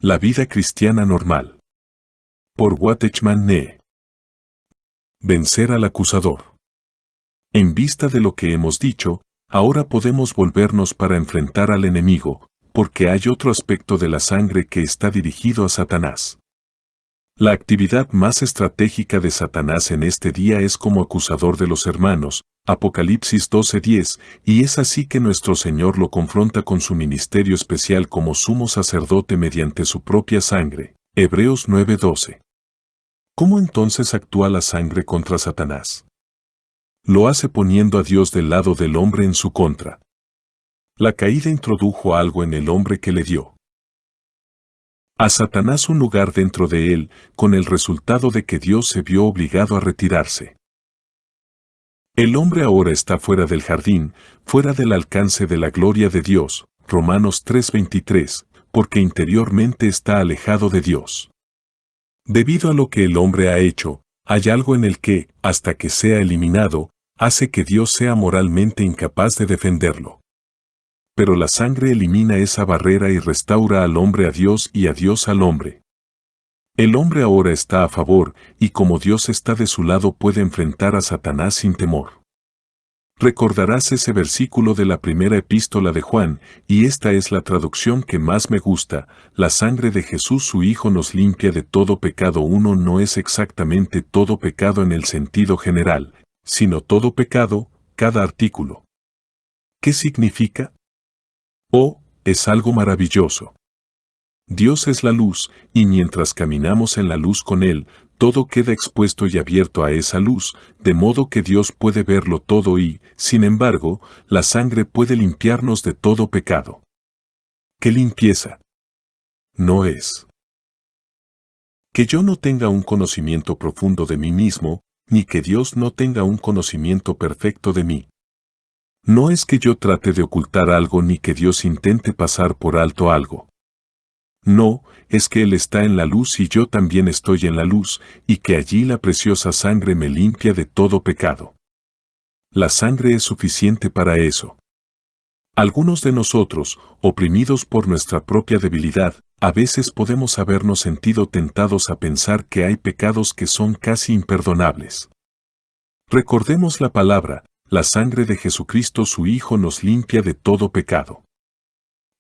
La vida cristiana normal. Por Watchman Nee. Vencer al acusador. En vista de lo que hemos dicho, ahora podemos volvernos para enfrentar al enemigo, porque hay otro aspecto de la sangre que está dirigido a Satanás. La actividad más estratégica de Satanás en este día es como acusador de los hermanos, Apocalipsis 12:10, y es así que nuestro Señor lo confronta con su ministerio especial como sumo sacerdote mediante su propia sangre, Hebreos 9:12. ¿Cómo entonces actúa la sangre contra Satanás? Lo hace poniendo a Dios del lado del hombre en su contra. La caída introdujo algo en el hombre que le dio a Satanás un lugar dentro de él, con el resultado de que Dios se vio obligado a retirarse. El hombre ahora está fuera del jardín, fuera del alcance de la gloria de Dios, Romanos 3:23, porque interiormente está alejado de Dios. Debido a lo que el hombre ha hecho, hay algo en el que, hasta que sea eliminado, hace que Dios sea moralmente incapaz de defenderlo. Pero la sangre elimina esa barrera y restaura al hombre a Dios y a Dios al hombre. El hombre ahora está a favor, y como Dios está de su lado puede enfrentar a Satanás sin temor. Recordarás ese versículo de la primera epístola de Juan, y esta es la traducción que más me gusta: la sangre de Jesús su Hijo nos limpia de todo pecado. Uno no es exactamente todo pecado en el sentido general, sino todo pecado, cada artículo. ¿Qué significa? Oh, es algo maravilloso. Dios es la luz, y mientras caminamos en la luz con Él, todo queda expuesto y abierto a esa luz, de modo que Dios puede verlo todo y, sin embargo, la sangre puede limpiarnos de todo pecado. ¿Qué limpieza? No es que yo no tenga un conocimiento profundo de mí mismo, ni que Dios no tenga un conocimiento perfecto de mí. No es que yo trate de ocultar algo ni que Dios intente pasar por alto algo. No, es que Él está en la luz y yo también estoy en la luz, y que allí la preciosa sangre me limpia de todo pecado. La sangre es suficiente para eso. Algunos de nosotros, oprimidos por nuestra propia debilidad, a veces podemos habernos sentido tentados a pensar que hay pecados que son casi imperdonables. Recordemos la palabra: la sangre de Jesucristo su Hijo nos limpia de todo pecado.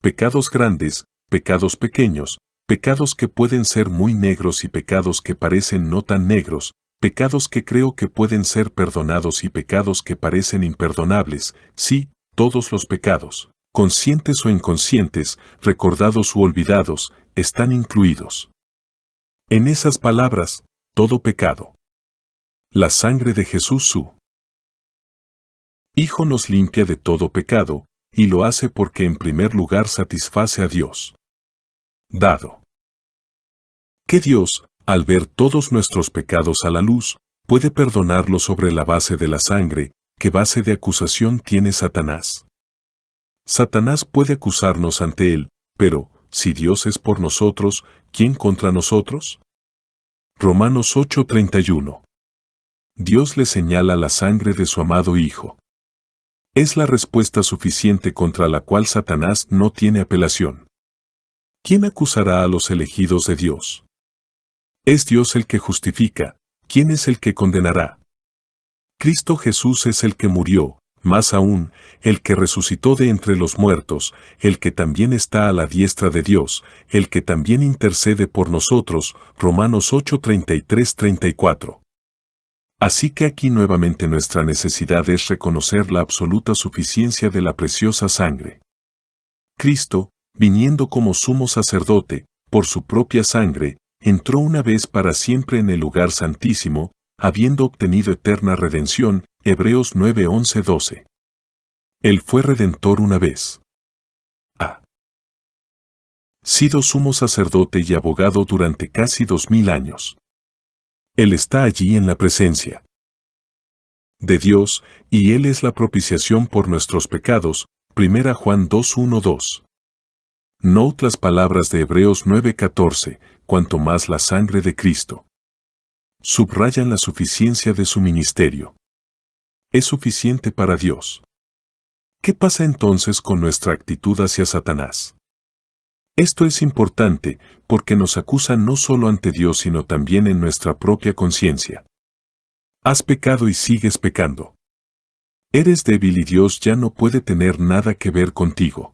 Pecados grandes, pecados pequeños, pecados que pueden ser muy negros y pecados que parecen no tan negros, pecados que creo que pueden ser perdonados y pecados que parecen imperdonables, sí, todos los pecados, conscientes o inconscientes, recordados u olvidados, están incluidos. En esas palabras, todo pecado. La sangre de Jesús su Hijo nos limpia de todo pecado, y lo hace porque en primer lugar satisface a Dios. Dado que Dios, al ver todos nuestros pecados a la luz, puede perdonarlos sobre la base de la sangre, ¿qué base de acusación tiene Satanás? Satanás puede acusarnos ante Él, pero, si Dios es por nosotros, ¿quién contra nosotros? Romanos 8:31. Dios le señala la sangre de su amado Hijo. Es la respuesta suficiente contra la cual Satanás no tiene apelación. ¿Quién acusará a los elegidos de Dios? Es Dios el que justifica. ¿Quién es el que condenará? Cristo Jesús es el que murió, más aún, el que resucitó de entre los muertos, el que también está a la diestra de Dios, el que también intercede por nosotros, Romanos 8:33-34. Así que aquí nuevamente nuestra necesidad es reconocer la absoluta suficiencia de la preciosa sangre. Cristo, viniendo como sumo sacerdote, por su propia sangre, entró una vez para siempre en el lugar santísimo, habiendo obtenido eterna redención, Hebreos 9:11-12. Él fue redentor una vez. Ha sido sumo sacerdote y abogado durante casi 2000 años. Él está allí en la presencia de Dios, y Él es la propiciación por nuestros pecados, 1 Juan 2:1-2. Note las palabras de Hebreos 9:14, cuanto más la sangre de Cristo. Subrayan la suficiencia de su ministerio. Es suficiente para Dios. ¿Qué pasa entonces con nuestra actitud hacia Satanás? Esto es importante porque nos acusa no solo ante Dios sino también en nuestra propia conciencia. Has pecado y sigues pecando. Eres débil y Dios ya no puede tener nada que ver contigo.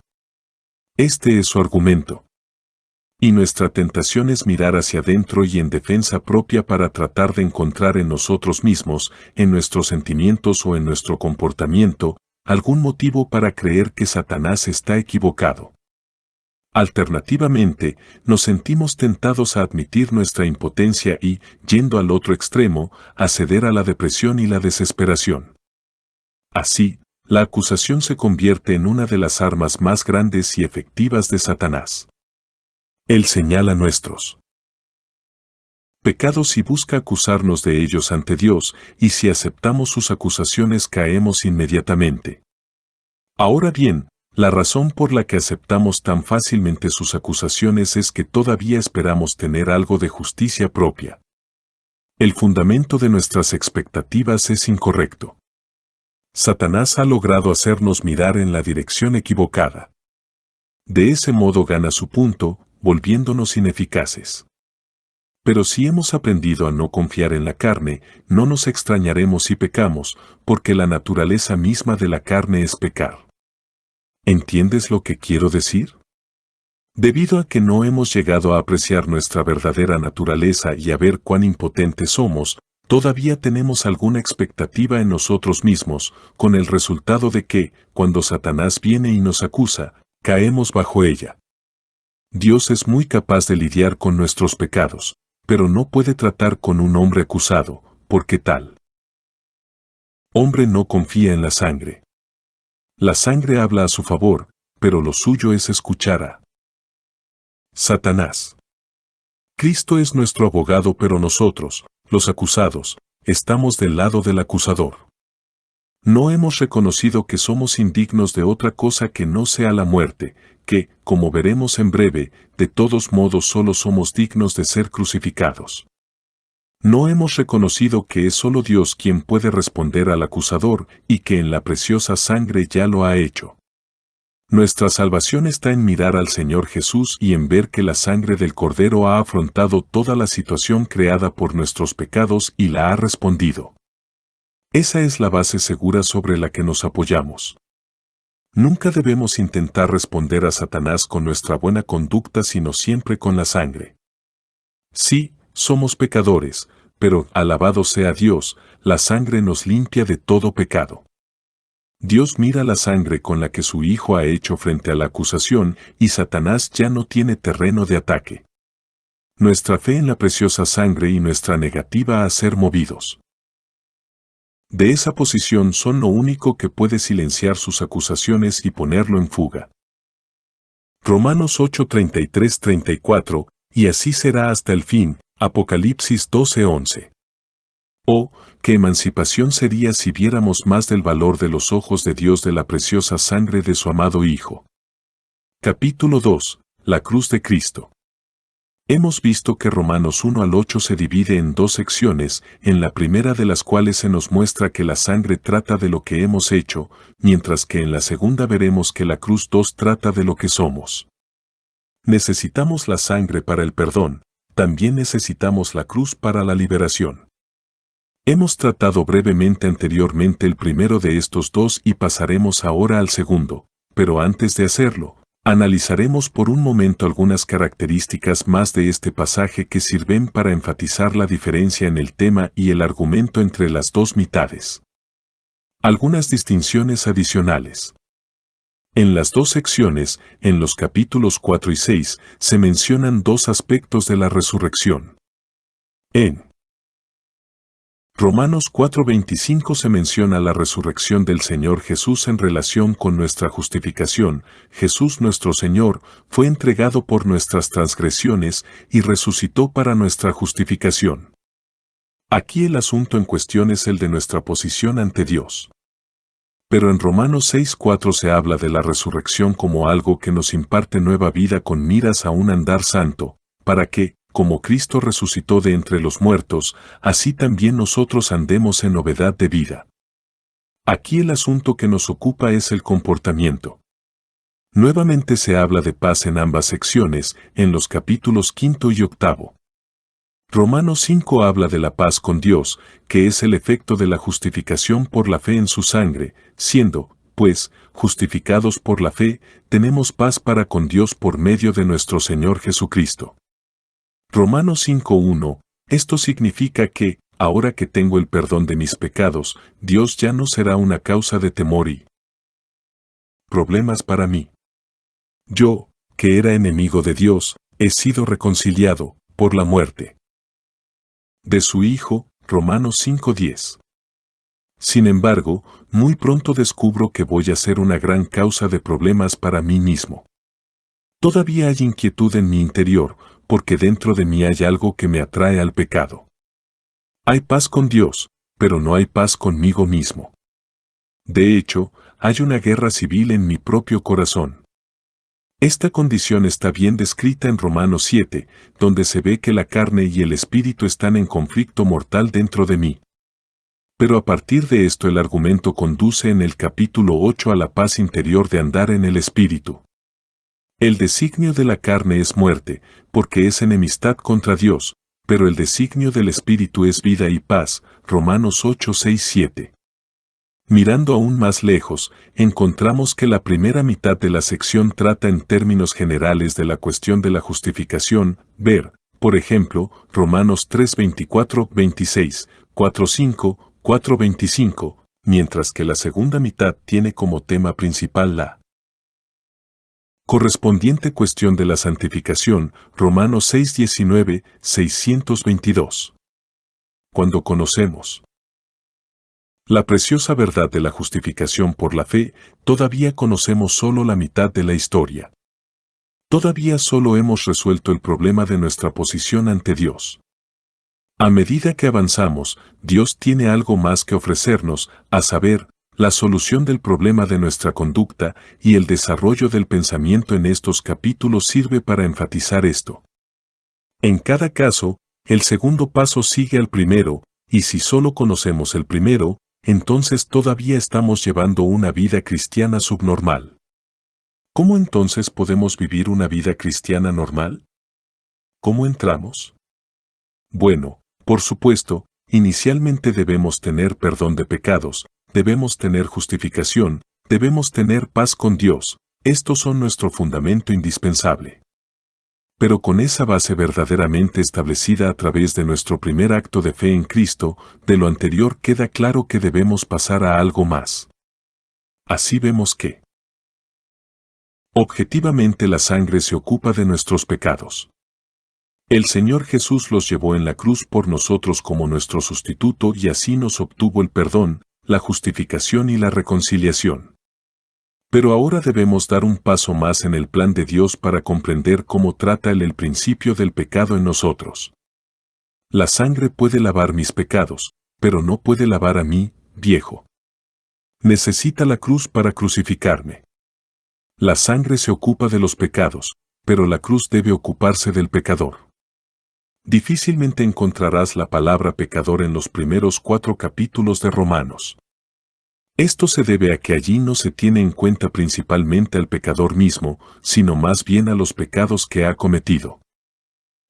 Este es su argumento. Y nuestra tentación es mirar hacia adentro y en defensa propia para tratar de encontrar en nosotros mismos, en nuestros sentimientos o en nuestro comportamiento, algún motivo para creer que Satanás está equivocado. Alternativamente, nos sentimos tentados a admitir nuestra impotencia y, yendo al otro extremo, a ceder a la depresión y la desesperación. Así, la acusación se convierte en una de las armas más grandes y efectivas de Satanás. Él señala nuestros pecados y busca acusarnos de ellos ante Dios, y si aceptamos sus acusaciones caemos inmediatamente. Ahora bien, la razón por la que aceptamos tan fácilmente sus acusaciones es que todavía esperamos tener algo de justicia propia. El fundamento de nuestras expectativas es incorrecto. Satanás ha logrado hacernos mirar en la dirección equivocada. De ese modo gana su punto, volviéndonos ineficaces. Pero si hemos aprendido a no confiar en la carne, no nos extrañaremos si pecamos, porque la naturaleza misma de la carne es pecar. ¿Entiendes lo que quiero decir? Debido a que no hemos llegado a apreciar nuestra verdadera naturaleza y a ver cuán impotentes somos, todavía tenemos alguna expectativa en nosotros mismos, con el resultado de que, cuando Satanás viene y nos acusa, caemos bajo ella. Dios es muy capaz de lidiar con nuestros pecados, pero no puede tratar con un hombre acusado, porque tal hombre no confía en la sangre. La sangre habla a su favor, pero lo suyo es escuchar a Satanás. Cristo es nuestro abogado, pero nosotros, los acusados, estamos del lado del acusador. No hemos reconocido que somos indignos de otra cosa que no sea la muerte, que, como veremos en breve, de todos modos solo somos dignos de ser crucificados. No hemos reconocido que es solo Dios quien puede responder al acusador y que en la preciosa sangre ya lo ha hecho. Nuestra salvación está en mirar al Señor Jesús y en ver que la sangre del Cordero ha afrontado toda la situación creada por nuestros pecados y la ha respondido. Esa es la base segura sobre la que nos apoyamos. Nunca debemos intentar responder a Satanás con nuestra buena conducta, sino siempre con la sangre. Sí, somos pecadores, pero, alabado sea Dios, la sangre nos limpia de todo pecado. Dios mira la sangre con la que su Hijo ha hecho frente a la acusación y Satanás ya no tiene terreno de ataque. Nuestra fe en la preciosa sangre y nuestra negativa a ser movidos de esa posición son lo único que puede silenciar sus acusaciones y ponerlo en fuga. Romanos 8:33-34, y así será hasta el fin, Apocalipsis 12:11. Oh, qué emancipación sería si viéramos más del valor de los ojos de Dios de la preciosa sangre de su amado Hijo. Capítulo 2, la cruz de Cristo. Hemos visto que Romanos 1 al 8 se divide en dos secciones, en la primera de las cuales se nos muestra que la sangre trata de lo que hemos hecho, mientras que en la segunda veremos que la cruz 2 trata de lo que somos. Necesitamos la sangre para el perdón, también necesitamos la cruz para la liberación. Hemos tratado brevemente anteriormente el primero de estos dos y pasaremos ahora al segundo, pero antes de hacerlo, analizaremos por un momento algunas características más de este pasaje que sirven para enfatizar la diferencia en el tema y el argumento entre las dos mitades. Algunas distinciones adicionales. En las dos secciones, en los capítulos 4 y 6, se mencionan dos aspectos de la resurrección. En Romanos 4:25 se menciona la resurrección del Señor Jesús en relación con nuestra justificación. Jesús nuestro Señor fue entregado por nuestras transgresiones y resucitó para nuestra justificación. Aquí el asunto en cuestión es el de nuestra posición ante Dios. Pero en Romanos 6:4 se habla de la resurrección como algo que nos imparte nueva vida con miras a un andar santo, para que, como Cristo resucitó de entre los muertos, así también nosotros andemos en novedad de vida. Aquí el asunto que nos ocupa es el comportamiento. Nuevamente se habla de paz en ambas secciones, en los capítulos 5 y 8. Romanos 5 habla de la paz con Dios, que es el efecto de la justificación por la fe en su sangre, siendo, pues, justificados por la fe, tenemos paz para con Dios por medio de nuestro Señor Jesucristo. Romanos 5:1, esto significa que, ahora que tengo el perdón de mis pecados, Dios ya no será una causa de temor y problemas para mí. Yo, que era enemigo de Dios, he sido reconciliado, por la muerte de su Hijo, Romanos 5:10. Sin embargo, muy pronto descubro que voy a ser una gran causa de problemas para mí mismo. Todavía hay inquietud en mi interior, porque dentro de mí hay algo que me atrae al pecado. Hay paz con Dios, pero no hay paz conmigo mismo. De hecho, hay una guerra civil en mi propio corazón. Esta condición está bien descrita en Romanos 7, donde se ve que la carne y el espíritu están en conflicto mortal dentro de mí. Pero a partir de esto el argumento conduce en el capítulo 8 a la paz interior de andar en el espíritu. El designio de la carne es muerte, porque es enemistad contra Dios, pero el designio del espíritu es vida y paz, Romanos 8, 6, 7. Mirando aún más lejos, encontramos que la primera mitad de la sección trata en términos generales de la cuestión de la justificación, ver, por ejemplo, Romanos 3, 24, 26, 4, 5, 4, 25, mientras que la segunda mitad tiene como tema principal la correspondiente cuestión de la santificación, Romanos 6, 19, 622. Cuando conocemos la preciosa verdad de la justificación por la fe, todavía conocemos solo la mitad de la historia. Todavía solo hemos resuelto el problema de nuestra posición ante Dios. A medida que avanzamos, Dios tiene algo más que ofrecernos, a saber, la solución del problema de nuestra conducta, y el desarrollo del pensamiento en estos capítulos sirve para enfatizar esto. En cada caso, el segundo paso sigue al primero, y si solo conocemos el primero, entonces todavía estamos llevando una vida cristiana subnormal. ¿Cómo entonces podemos vivir una vida cristiana normal? ¿Cómo entramos? Bueno, por supuesto, inicialmente debemos tener perdón de pecados, debemos tener justificación, debemos tener paz con Dios, estos son nuestro fundamento indispensable. Pero con esa base verdaderamente establecida a través de nuestro primer acto de fe en Cristo, de lo anterior queda claro que debemos pasar a algo más. Así vemos que, objetivamente, la sangre se ocupa de nuestros pecados. El Señor Jesús los llevó en la cruz por nosotros como nuestro sustituto y así nos obtuvo el perdón, la justificación y la reconciliación. Pero ahora debemos dar un paso más en el plan de Dios para comprender cómo trata Él el principio del pecado en nosotros. La sangre puede lavar mis pecados, pero no puede lavar a mí, viejo. Necesita la cruz para crucificarme. La sangre se ocupa de los pecados, pero la cruz debe ocuparse del pecador. Difícilmente encontrarás la palabra pecador en los primeros 4 capítulos de Romanos. Esto se debe a que allí no se tiene en cuenta principalmente al pecador mismo, sino más bien a los pecados que ha cometido.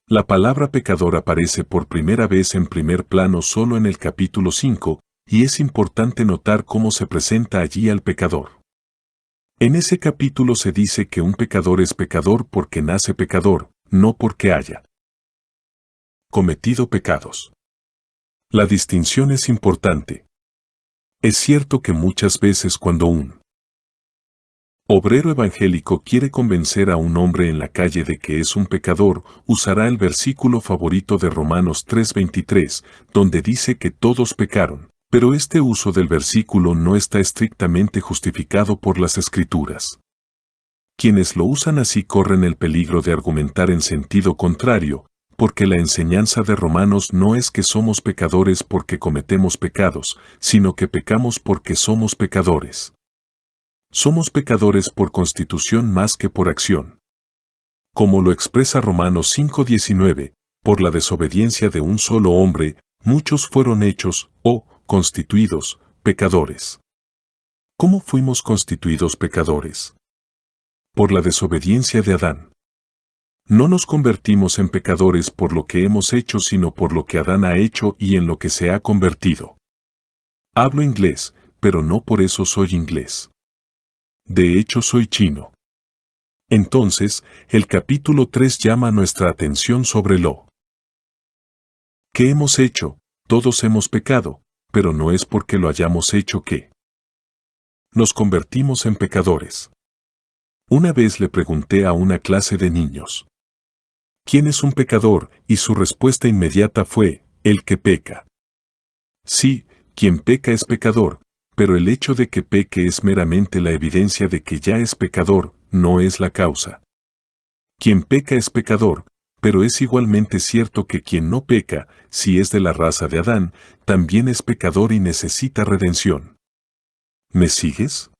La palabra pecador aparece por primera vez en primer plano solo en el capítulo 5, y es importante notar cómo se presenta allí al pecador. En ese capítulo se dice que un pecador es pecador porque nace pecador, no porque haya cometido pecados. La distinción es importante. Es cierto que muchas veces cuando un obrero evangélico quiere convencer a un hombre en la calle de que es un pecador, usará el versículo favorito de Romanos 3:23, donde dice que todos pecaron, pero este uso del versículo no está estrictamente justificado por las Escrituras. Quienes lo usan así corren el peligro de argumentar en sentido contrario, porque la enseñanza de Romanos no es que somos pecadores porque cometemos pecados, sino que pecamos porque somos pecadores. Somos pecadores por constitución más que por acción. Como lo expresa Romanos 5:19, por la desobediencia de un solo hombre, muchos fueron hechos, o constituidos, pecadores. ¿Cómo fuimos constituidos pecadores? Por la desobediencia de Adán. No nos convertimos en pecadores por lo que hemos hecho, sino por lo que Adán ha hecho y en lo que se ha convertido. Hablo inglés, pero no por eso soy inglés. De hecho, soy chino. Entonces, el capítulo 3 llama nuestra atención sobre lo que hemos hecho. Todos hemos pecado, pero no es porque lo hayamos hecho que nos convertimos en pecadores. Una vez le pregunté a una clase de niños, ¿quién es un pecador? Y su respuesta inmediata fue, el que peca. Sí, quien peca es pecador, pero el hecho de que peque es meramente la evidencia de que ya es pecador, no es la causa. Quien peca es pecador, pero es igualmente cierto que quien no peca, si es de la raza de Adán, también es pecador y necesita redención. ¿Me sigues?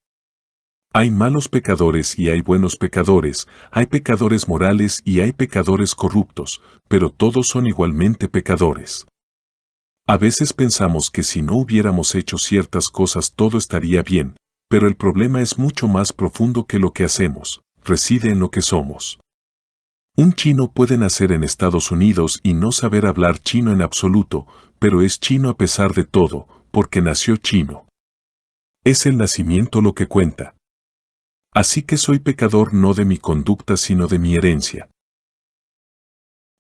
Hay malos pecadores y hay buenos pecadores, hay pecadores morales y hay pecadores corruptos, pero todos son igualmente pecadores. A veces pensamos que si no hubiéramos hecho ciertas cosas todo estaría bien, pero el problema es mucho más profundo que lo que hacemos, reside en lo que somos. Un chino puede nacer en Estados Unidos y no saber hablar chino en absoluto, pero es chino a pesar de todo, porque nació chino. Es el nacimiento lo que cuenta. Así que soy pecador no de mi conducta sino de mi herencia.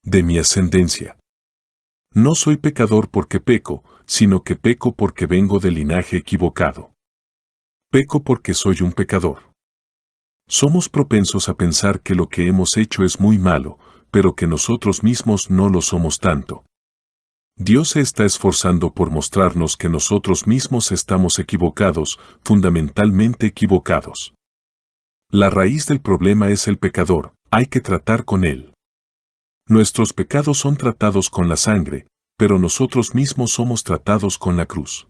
De mi ascendencia. No soy pecador porque peco, sino que peco porque vengo del linaje equivocado. Peco porque soy un pecador. Somos propensos a pensar que lo que hemos hecho es muy malo, pero que nosotros mismos no lo somos tanto. Dios se está esforzando por mostrarnos que nosotros mismos estamos equivocados, fundamentalmente equivocados. La raíz del problema es el pecador, hay que tratar con él. Nuestros pecados son tratados con la sangre, pero nosotros mismos somos tratados con la cruz.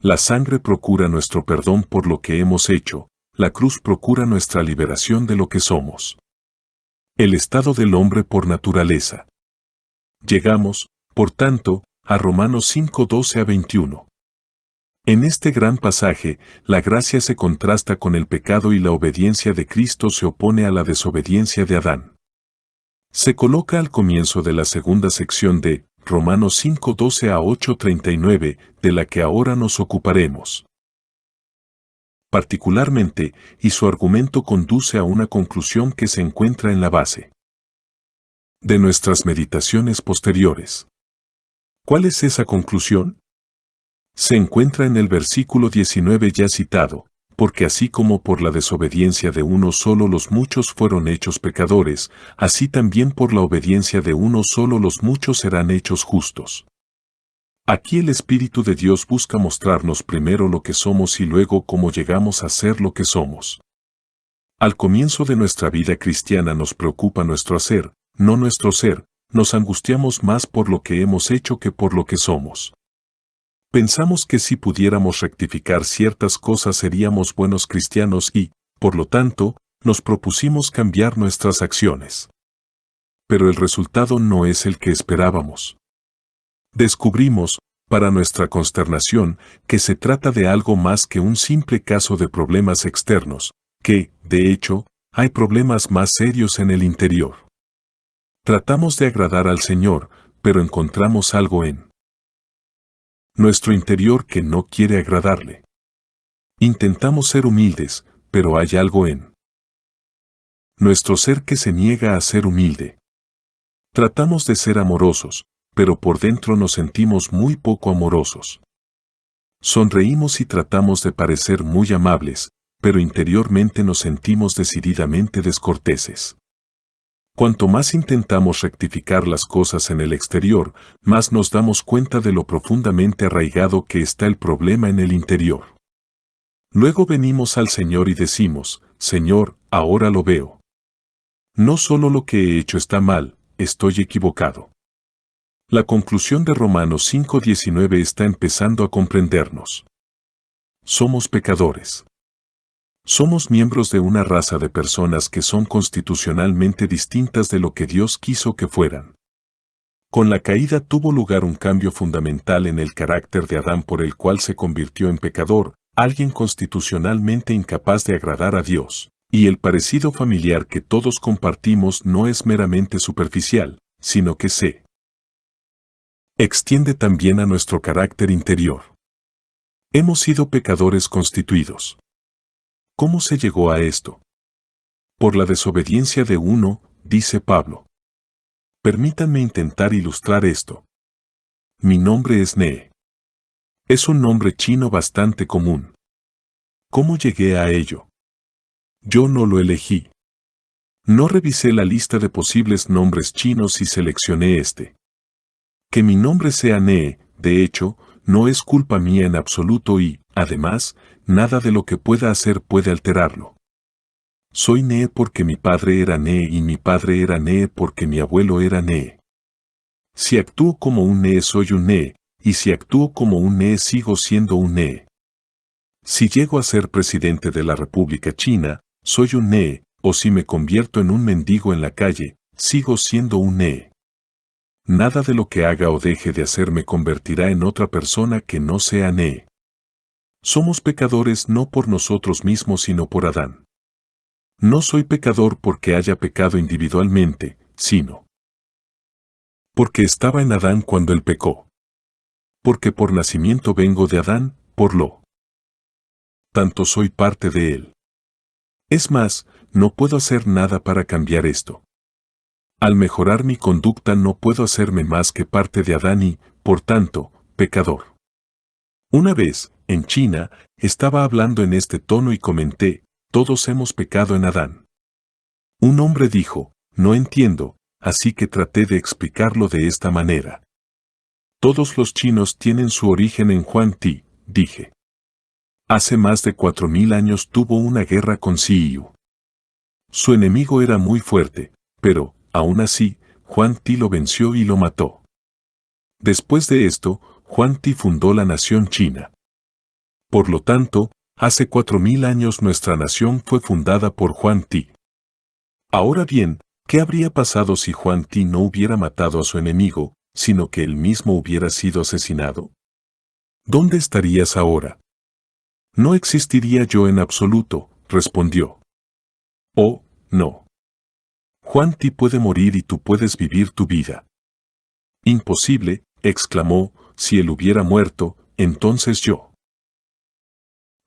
La sangre procura nuestro perdón por lo que hemos hecho, la cruz procura nuestra liberación de lo que somos. El estado del hombre por naturaleza. Llegamos, por tanto, a Romanos 5:12-21. En este gran pasaje, la gracia se contrasta con el pecado y la obediencia de Cristo se opone a la desobediencia de Adán. Se coloca al comienzo de la segunda sección de Romanos 5:12-8:39, de la que ahora nos ocuparemos. Particularmente, y su argumento conduce a una conclusión que se encuentra en la base de nuestras meditaciones posteriores. ¿Cuál es esa conclusión? Se encuentra en el versículo 19 ya citado, porque así como por la desobediencia de uno solo los muchos fueron hechos pecadores, así también por la obediencia de uno solo los muchos serán hechos justos. Aquí el Espíritu de Dios busca mostrarnos primero lo que somos y luego cómo llegamos a ser lo que somos. Al comienzo de nuestra vida cristiana nos preocupa nuestro hacer, no nuestro ser, nos angustiamos más por lo que hemos hecho que por lo que somos. Pensamos que si pudiéramos rectificar ciertas cosas seríamos buenos cristianos y, por lo tanto, nos propusimos cambiar nuestras acciones. Pero el resultado no es el que esperábamos. Descubrimos, para nuestra consternación, que se trata de algo más que un simple caso de problemas externos, que, de hecho, hay problemas más serios en el interior. Tratamos de agradar al Señor, pero encontramos algo en nuestro interior que no quiere agradarle. Intentamos ser humildes, pero hay algo en nuestro ser que se niega a ser humilde. Tratamos de ser amorosos, pero por dentro nos sentimos muy poco amorosos. Sonreímos y tratamos de parecer muy amables, pero interiormente nos sentimos decididamente descorteses. Cuanto más intentamos rectificar las cosas en el exterior, más nos damos cuenta de lo profundamente arraigado que está el problema en el interior. Luego venimos al Señor y decimos, Señor, ahora lo veo. No solo lo que he hecho está mal, estoy equivocado. La conclusión de Romanos 5:19 está empezando a comprendernos. Somos pecadores. Somos miembros de una raza de personas que son constitucionalmente distintas de lo que Dios quiso que fueran. Con la caída tuvo lugar un cambio fundamental en el carácter de Adán por el cual se convirtió en pecador, alguien constitucionalmente incapaz de agradar a Dios. Y el parecido familiar que todos compartimos no es meramente superficial, sino que se extiende también a nuestro carácter interior. Hemos sido pecadores constituidos. ¿Cómo se llegó a esto? Por la desobediencia de uno, dice Pablo. Permítanme intentar ilustrar esto. Mi nombre es Nee. Es un nombre chino bastante común. ¿Cómo llegué a ello? Yo no lo elegí. No revisé la lista de posibles nombres chinos y seleccioné este. Que mi nombre sea Nee, de hecho, no es culpa mía en absoluto y, además, nada de lo que pueda hacer puede alterarlo. Soy Nee porque mi padre era Nee y mi padre era Nee porque mi abuelo era Nee. Si actúo como un Nee soy un Nee, y si actúo como un Nee sigo siendo un Nee. Si llego a ser presidente de la República China, soy un Nee, o si me convierto en un mendigo en la calle, sigo siendo un Nee. Nada de lo que haga o deje de hacer me convertirá en otra persona que no sea Nee. Somos pecadores no por nosotros mismos sino por Adán. No soy pecador porque haya pecado individualmente, sino porque estaba en Adán cuando él pecó. Porque por nacimiento vengo de Adán, por lo tanto soy parte de él. Es más, no puedo hacer nada para cambiar esto. Al mejorar mi conducta no puedo hacerme más que parte de Adán y, por tanto, pecador. Una vez, en China, estaba hablando en este tono y comenté, todos hemos pecado en Adán. Un hombre dijo, no entiendo, así que traté de explicarlo de esta manera. Todos los chinos tienen su origen en Huang Ti, dije. Hace más de 4000 años tuvo una guerra con Siyu. Su enemigo era muy fuerte, pero, aún así, Huang Ti lo venció y lo mató. Después de esto, Huang Ti fundó la nación china. Por lo tanto, hace 4000 años nuestra nación fue fundada por Huang Ti. Ahora bien, ¿qué habría pasado si Huang Ti no hubiera matado a su enemigo, sino que él mismo hubiera sido asesinado? ¿Dónde estarías ahora? No existiría yo en absoluto, respondió. Oh, no. Huang Ti puede morir y tú puedes vivir tu vida. Imposible, exclamó, si él hubiera muerto, entonces yo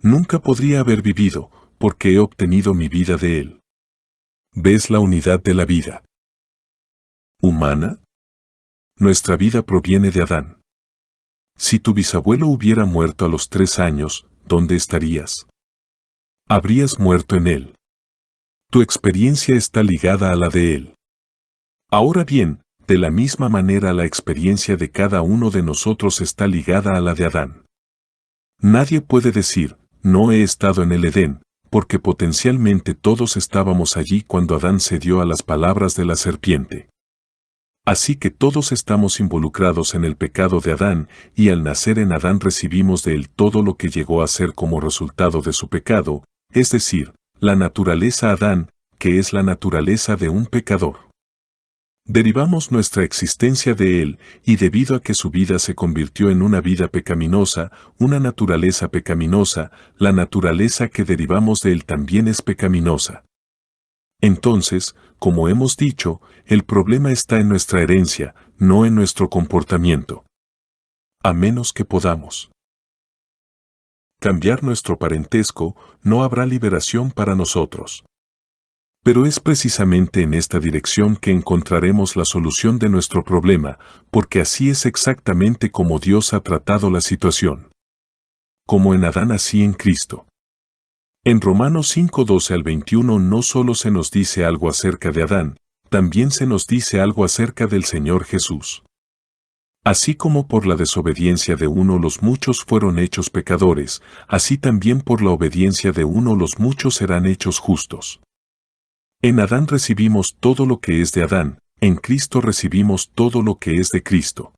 nunca podría haber vivido, porque he obtenido mi vida de él. ¿Ves la unidad de la vida humana? Nuestra vida proviene de Adán. Si tu bisabuelo hubiera muerto a los 3 años, ¿dónde estarías? Habrías muerto en él. Tu experiencia está ligada a la de él. Ahora bien, de la misma manera la experiencia de cada uno de nosotros está ligada a la de Adán. Nadie puede decir, no he estado en el Edén, porque potencialmente todos estábamos allí cuando Adán cedió a las palabras de la serpiente. Así que todos estamos involucrados en el pecado de Adán, y al nacer en Adán recibimos de él todo lo que llegó a ser como resultado de su pecado, es decir, la naturaleza Adán, que es la naturaleza de un pecador. Derivamos nuestra existencia de él, y debido a que su vida se convirtió en una vida pecaminosa, una naturaleza pecaminosa, la naturaleza que derivamos de él también es pecaminosa. Entonces, como hemos dicho, el problema está en nuestra herencia, no en nuestro comportamiento. A menos que podamos cambiar nuestro parentesco, no habrá liberación para nosotros. Pero es precisamente en esta dirección que encontraremos la solución de nuestro problema, porque así es exactamente como Dios ha tratado la situación. Como en Adán así en Cristo. En Romanos 5:12 al 21 no solo se nos dice algo acerca de Adán, también se nos dice algo acerca del Señor Jesús. Así como por la desobediencia de uno los muchos fueron hechos pecadores, así también por la obediencia de uno los muchos serán hechos justos. En Adán recibimos todo lo que es de Adán, en Cristo recibimos todo lo que es de Cristo.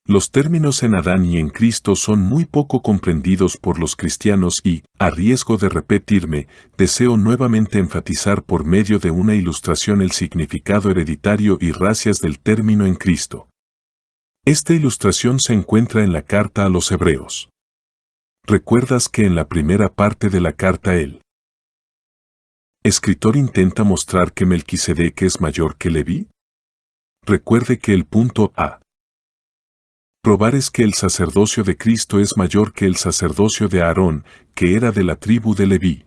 Los términos en Adán y en Cristo son muy poco comprendidos por los cristianos y, a riesgo de repetirme, deseo nuevamente enfatizar por medio de una ilustración el significado hereditario y racias del término en Cristo. Esta ilustración se encuentra en la carta a los Hebreos. ¿Recuerdas que en la primera parte de la carta él escritor intenta mostrar que Melquisedec es mayor que Leví? Recuerde que el punto A. Probar es que el sacerdocio de Cristo es mayor que el sacerdocio de Aarón, que era de la tribu de Leví.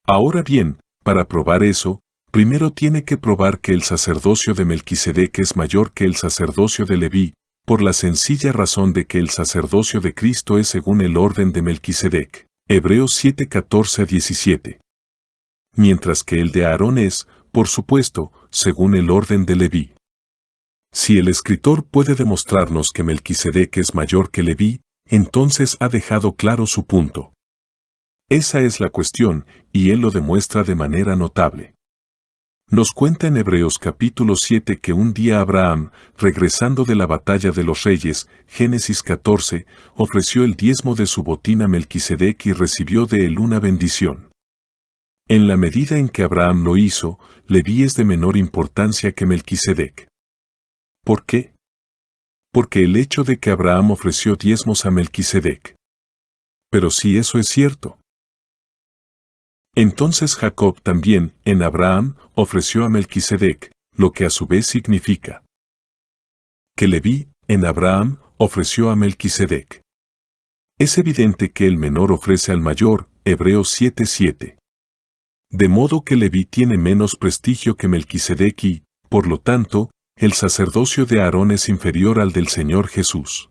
Ahora bien, para probar eso, primero tiene que probar que el sacerdocio de Melquisedec es mayor que el sacerdocio de Leví, por la sencilla razón de que el sacerdocio de Cristo es según el orden de Melquisedec. Hebreos 7:14-17. Mientras que el de Aarón es, por supuesto, según el orden de Leví. Si el escritor puede demostrarnos que Melquisedec es mayor que Leví, entonces ha dejado claro su punto. Esa es la cuestión, y él lo demuestra de manera notable. Nos cuenta en Hebreos capítulo 7 que un día Abraham, regresando de la batalla de los reyes, Génesis 14, ofreció el diezmo de su botín a Melquisedec y recibió de él una bendición. En la medida en que Abraham lo hizo, Leví es de menor importancia que Melquisedec. ¿Por qué? Porque el hecho de que Abraham ofreció diezmos a Melquisedec. Pero si eso es cierto. Entonces Jacob también, en Abraham, ofreció a Melquisedec, lo que a su vez significa que Leví, en Abraham, ofreció a Melquisedec. Es evidente que el menor ofrece al mayor, Hebreos 7:7. De modo que Leví tiene menos prestigio que Melquisedec y, por lo tanto, el sacerdocio de Aarón es inferior al del Señor Jesús.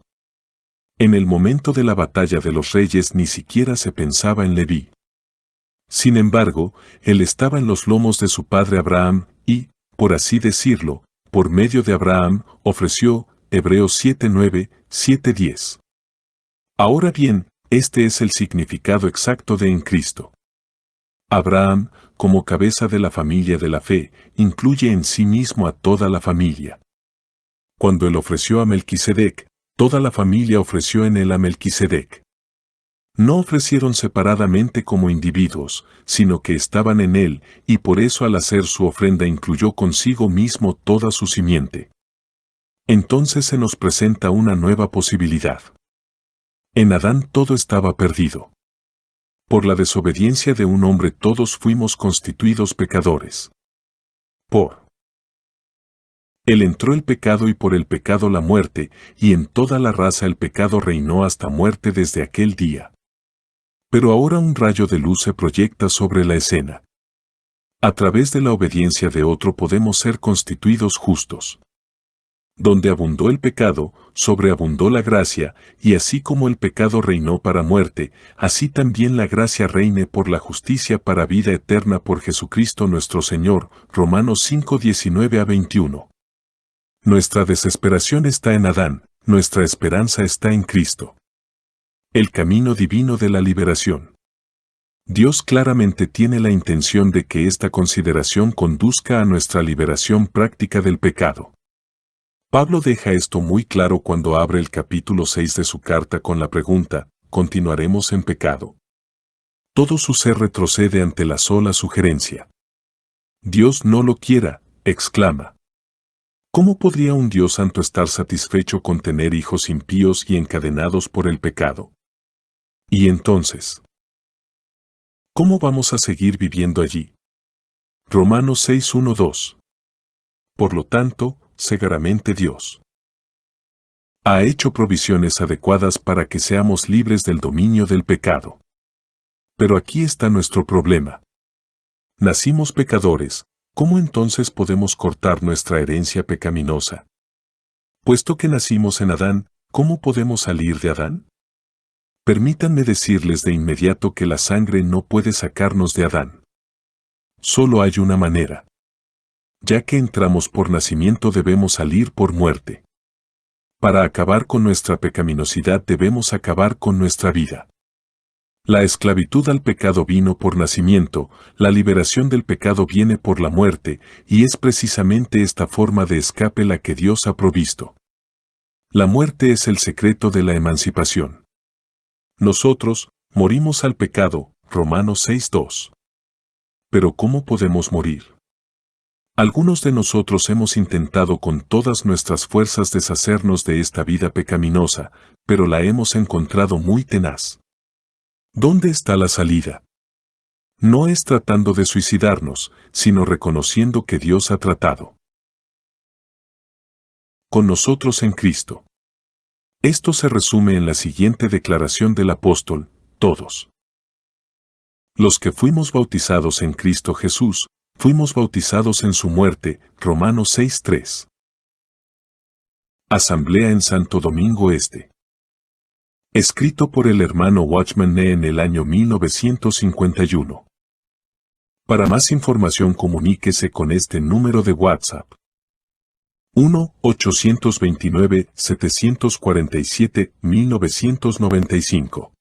En el momento de la batalla de los reyes ni siquiera se pensaba en Leví. Sin embargo, él estaba en los lomos de su padre Abraham y, por así decirlo, por medio de Abraham, ofreció, Hebreos 7:9, 7:10. Ahora bien, este es el significado exacto de en Cristo. Abraham, como cabeza de la familia de la fe, incluye en sí mismo a toda la familia. Cuando él ofreció a Melquisedec, toda la familia ofreció en él a Melquisedec. No ofrecieron separadamente como individuos, sino que estaban en él, y por eso al hacer su ofrenda incluyó consigo mismo toda su simiente. Entonces se nos presenta una nueva posibilidad. En Adán todo estaba perdido. Por la desobediencia de un hombre todos fuimos constituidos pecadores. Por él entró el pecado y por el pecado la muerte, y en toda la raza el pecado reinó hasta muerte desde aquel día. Pero ahora un rayo de luz se proyecta sobre la escena. A través de la obediencia de otro podemos ser constituidos justos. Donde abundó el pecado, sobreabundó la gracia, y así como el pecado reinó para muerte, así también la gracia reine por la justicia para vida eterna por Jesucristo nuestro Señor. Romanos 5:19-21. Nuestra desesperación está en Adán, nuestra esperanza está en Cristo. El camino divino de la liberación. Dios claramente tiene la intención de que esta consideración conduzca a nuestra liberación práctica del pecado. Pablo deja esto muy claro cuando abre el capítulo 6 de su carta con la pregunta, ¿continuaremos en pecado? Todo su ser retrocede ante la sola sugerencia. Dios no lo quiera, exclama. ¿Cómo podría un Dios santo estar satisfecho con tener hijos impíos y encadenados por el pecado? Y entonces, ¿cómo vamos a seguir viviendo allí? Romanos 6:1-2. Por lo tanto, seguramente Dios ha hecho provisiones adecuadas para que seamos libres del dominio del pecado. Pero aquí está nuestro problema. Nacimos pecadores, ¿cómo entonces podemos cortar nuestra herencia pecaminosa? Puesto que nacimos en Adán, ¿cómo podemos salir de Adán? Permítanme decirles de inmediato que la sangre no puede sacarnos de Adán. Solo hay una manera. Ya que entramos por nacimiento debemos salir por muerte. Para acabar con nuestra pecaminosidad debemos acabar con nuestra vida. La esclavitud al pecado vino por nacimiento, la liberación del pecado viene por la muerte, y es precisamente esta forma de escape la que Dios ha provisto. La muerte es el secreto de la emancipación. Nosotros, morimos al pecado, Romanos 6:2. Pero ¿cómo podemos morir? Algunos de nosotros hemos intentado con todas nuestras fuerzas deshacernos de esta vida pecaminosa, pero la hemos encontrado muy tenaz. ¿Dónde está la salida? No es tratando de suicidarnos, sino reconociendo que Dios ha tratado con nosotros en Cristo. Esto se resume en la siguiente declaración del apóstol: todos los que fuimos bautizados en Cristo Jesús, fuimos bautizados en su muerte. Romanos 6:3. Asamblea en Santo Domingo Este. Escrito por el hermano Watchman Nee en el año 1951. Para más información comuníquese con este número de WhatsApp: 1-829-747-1995.